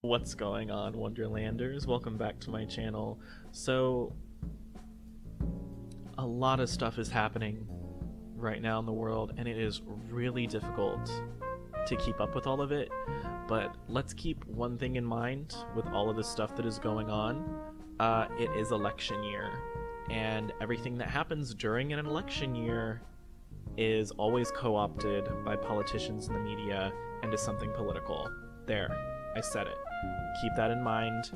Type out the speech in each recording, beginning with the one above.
What's going on, Wonderlanders? Welcome back to my channel. So, a lot of stuff is happening right now in the world, and it is really difficult to keep up with all of it. But let's keep one thing in mind with all of the stuff that is going on. It is election year, and everything that happens during an election year is always co-opted by politicians and the media into something political. There, I said it. Keep that in mind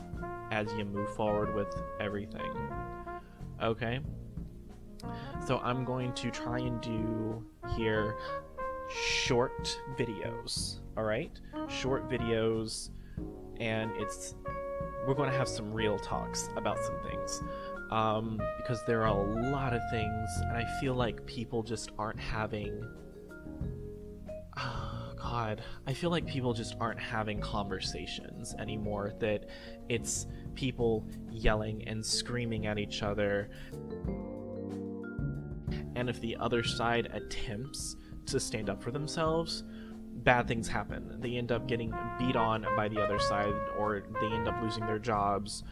as you move forward with everything. Okay? So I'm going to try and do here short videos, alright? Short videos, and we're going to have some real talks about some things. Because there are a lot of things, and I feel like people just aren't having... I feel like people just aren't having conversations anymore, that it's people yelling and screaming at each other. And if the other side attempts to stand up for themselves, bad things happen. They end up getting beat on by the other side, or they end up losing their jobs,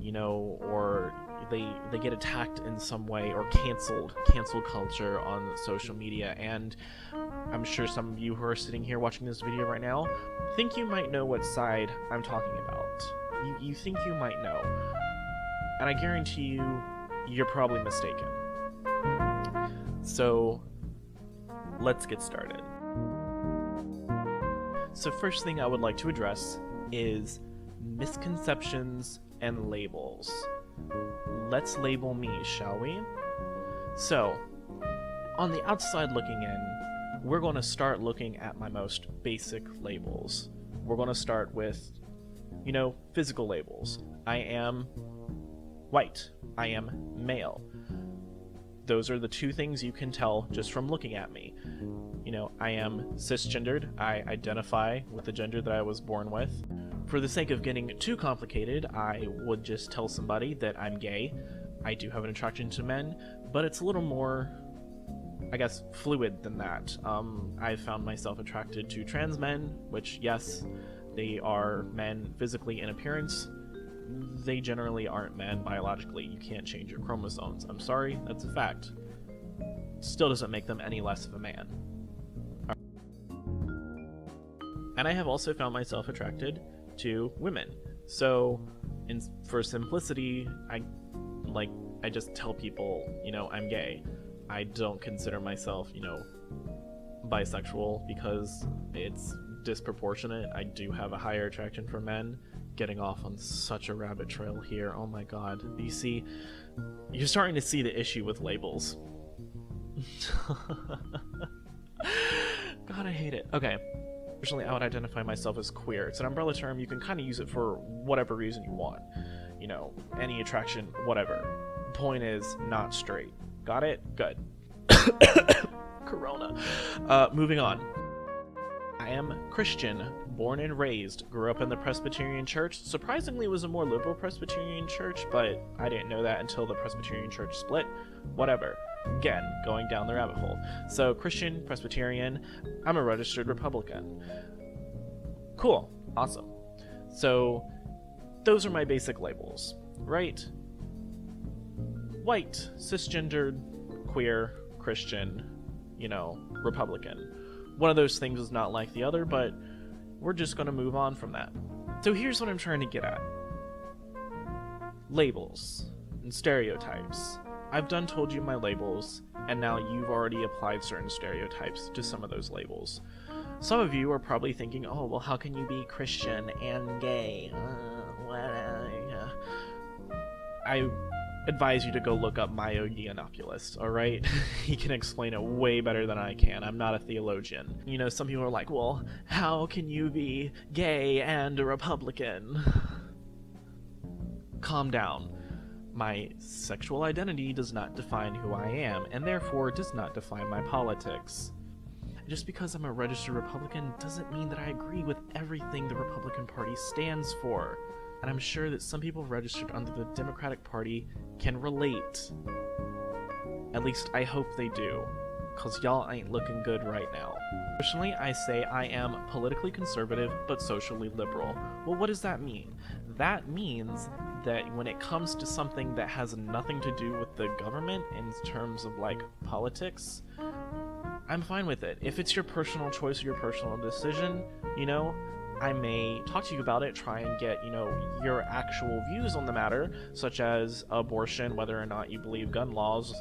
or they get attacked in some way, or cancel culture on social media. And I'm sure some of you who are sitting here watching this video right now think you might know what side I'm talking about. You think you might know, and I guarantee you, you're probably mistaken. So let's get started. So first thing I would like to address is misconceptions and labels. Let's label me, shall we? So, on the outside looking in, we're going to start looking at my most basic labels. We're going to start with, physical labels. I am white. I am male. Those are the two things you can tell just from looking at me. I am cisgendered. I identify with the gender that I was born with. For the sake of getting too complicated, I would just tell somebody that I'm gay. I do have an attraction to men, but it's a little more, I guess, fluid than that. I've found myself attracted to trans men, which, yes, they are men physically in appearance. They generally aren't men biologically. You can't change your chromosomes. I'm sorry, that's a fact. Still doesn't make them any less of a man. And I have also found myself attracted to women. So, for simplicity, I just tell people, I'm gay. I don't consider myself, bisexual, because it's disproportionate. I do have a higher attraction for men. Getting off on such a rabbit trail here. Oh my god. You see, you're starting to see the issue with labels. God, I hate it. Okay. Personally, I would identify myself as queer. It's an umbrella term. You can kind of use it for whatever reason you want. Any attraction, whatever. Point is, not straight. Got it? Good. Corona. Moving on. I am Christian, born and raised, grew up in the Presbyterian Church. Surprisingly, it was a more liberal Presbyterian church, but I didn't know that until the Presbyterian Church split. Whatever. Again, going down the rabbit hole. So, Christian, Presbyterian, I'm a registered Republican. Cool. Awesome. So, those are my basic labels, right? White, cisgendered, queer, Christian, Republican. One of those things is not like the other, but we're just going to move on from that. So here's what I'm trying to get at. Labels and stereotypes. I've told you my labels, and now you've already applied certain stereotypes to some of those labels. Some of you are probably thinking, oh, well, how can you be Christian and gay? I advise you to go look up Mayo Yiannopoulos, alright? He can explain it way better than I can. I'm not a theologian. Some people are like, well, how can you be gay and a Republican? Calm down. My sexual identity does not define who I am, and therefore does not define my politics. Just because I'm a registered Republican doesn't mean that I agree with everything the Republican Party stands for. And I'm sure that some people registered under the Democratic Party can relate. At least I hope they do. because y'all ain't looking good right now. Personally, I say I am politically conservative but socially liberal. Well, what does that mean? That means that when it comes to something that has nothing to do with the government in terms of like politics, I'm fine with it. If it's your personal choice or your personal decision, you know, I may talk to you about it, try and get, you know, your actual views on the matter, such as abortion, whether or not you believe gun laws,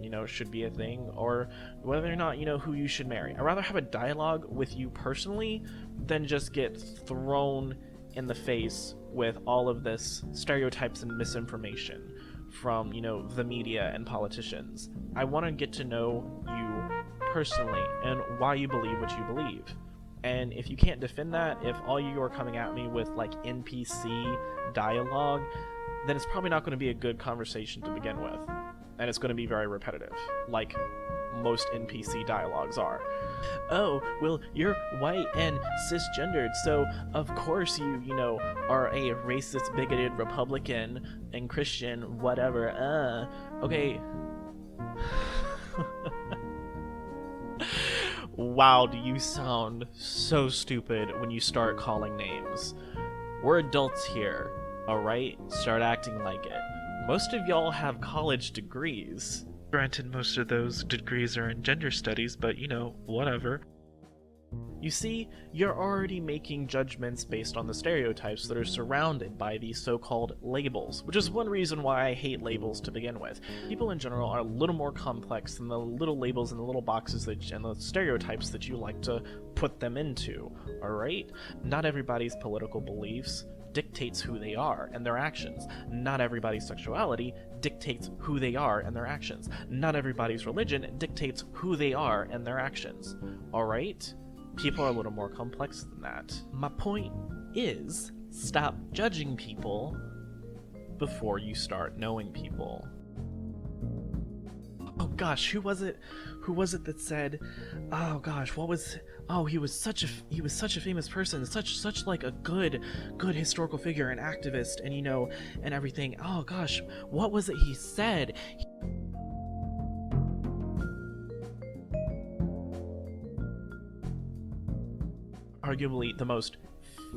you know, should be a thing, or whether or not, you know, who you should marry. I'd rather have a dialogue with you personally than just get thrown in the face with all of this stereotypes and misinformation from, you know, the media and politicians. I want to get to know you personally and why you believe what you believe. And if you can't defend that, if all you are coming at me with like NPC dialogue, then it's probably not going to be a good conversation to begin with. And it's going to be very repetitive, like most NPC dialogues are. Oh, well, you're white and cisgendered, so of course you know, are a racist, bigoted Republican and Christian, whatever. Okay. Wow, do you sound so stupid when you start calling names. We're adults here, alright? Start acting like it. Most of y'all have college degrees. Granted, most of those degrees are in gender studies, but you know, whatever. You see, you're already making judgments based on the stereotypes that are surrounded by these so-called labels, which is one reason why I hate labels to begin with. People in general are a little more complex than the little labels and the little boxes and the stereotypes that you like to put them into, alright? Not everybody's political beliefs dictates who they are and their actions. Not everybody's sexuality dictates who they are and their actions. Not everybody's religion dictates who they are and their actions, alright? People are a little more complex than that. My point is, stop judging people before you start knowing people. Oh gosh, who was it that said, oh gosh, he was such a famous person, such like a good historical figure and activist, and you know, and everything. Oh gosh, what was it he said? Arguably the most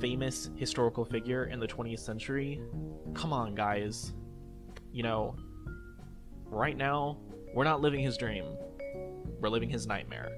famous historical figure in the 20th century. Come on, guys. You know, right now, we're not living his dream. We're living his nightmare.